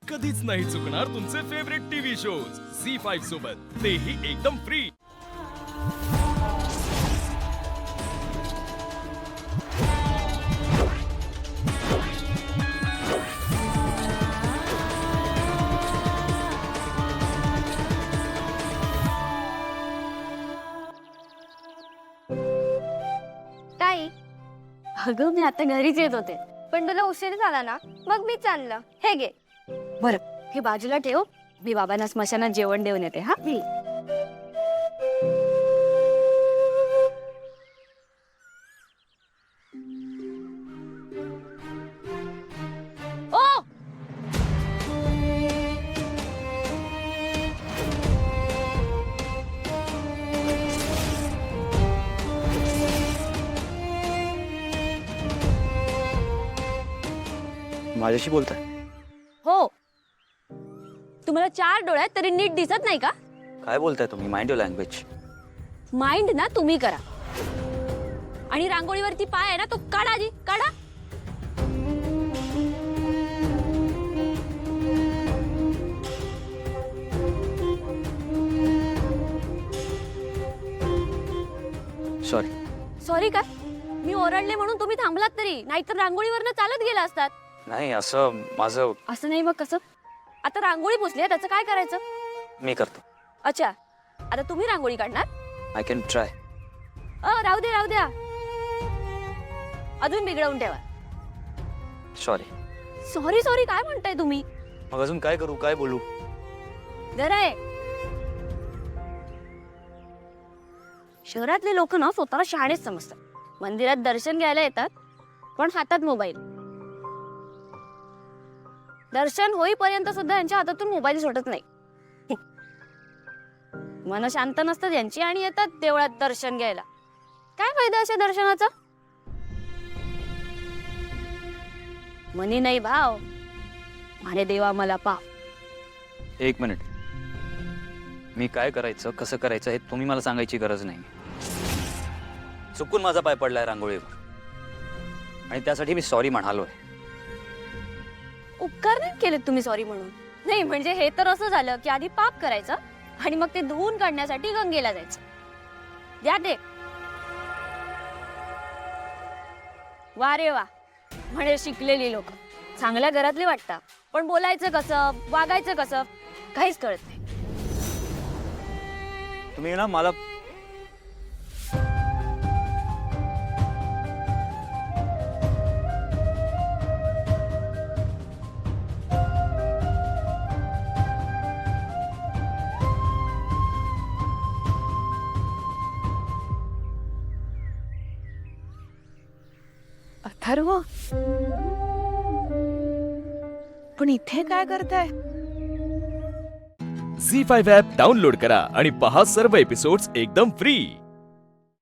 कधीच नाही चुकणार तुमचे फेवरेट टीव्ही शोज झी5 सोबत, तेही एकदम फ्री। ताई, अगं मी आता घरीच येत होते, पण तुला उशीर झाला ना, मग मीच आणलं. हे घे. बरं, हे बाजूला ठेव, मी बाबांना स्मशानात जेवण देऊन येते. हा ओ माझ्याशी बोलताय? हो, तुम्हाला 4 डोळे आहेत तरी नीट दिसत नाही का? काय बोलताय तुम्ही? Mind your language. माइंड ना तुम्ही करा, आणि रांगोळीवरती पाय आहे ना तो काढा आधी, काढा. सॉरी. सॉरी काय? मी ओरडले म्हणून तुम्ही थांबलात तरी, नाहीतर रांगोळीवरनं चालत गेला असतात. नाही, असं माझं. असं नाही मग कसं? आता रांगोळी पुसली आहे, त्याचं काय करायचं? मी करतो. अच्छा, आता तुम्ही रांगोळी काढणार? I can try. राहू दे, राहू द्या, अजून बिघडवून ठेवा. सॉरी. सॉरी सॉरी काय म्हणताय तुम्ही? मग अजून काय करू? काय बोलू? जरा आहे, शहरातले लोक ना स्वतःला शहाणेच समजतात. मंदिरात दर्शन घ्यायला येतात, पण हातात मोबाईल. दर्शन होईपर्यंत सुद्धा यांच्या हातातून मोबाईल सुटत नाही. मन शांत नसतात यांची आणि येतात देवळात दर्शन घ्यायला. काय फायदा अशा दर्शनाचा? मनी नाही भाव, म्हणे देवा मला पाव. एक मिनिट. मी काय करायचं, कसं करायचं हे तुम्ही मला सांगायची गरज नाही. चुकून माझा पाय पडलाय रांगोळीवर, आणि त्यासाठी मी सॉरी म्हणालोय. उपकार नाही केले तुम्ही सॉरी म्हणून. नाही म्हणजे हे तर असं झालं की आधी पाप करायचं आणि मग ते धुवून काढण्यासाठी गंगेला जायचं. द्या ते. वा रे वा, म्हणे शिकलेली लोक. चांगल्या घरातले वाटतात, पण बोलायचं कसं, वागायचं कसं काहीच कळत नाही. तुम्ही ना मला अथर्व, पण इथे काय करताय? झी5 ॲप डाउनलोड करा आणि पहा सर्व एपिसोड्स एकदम फ्री।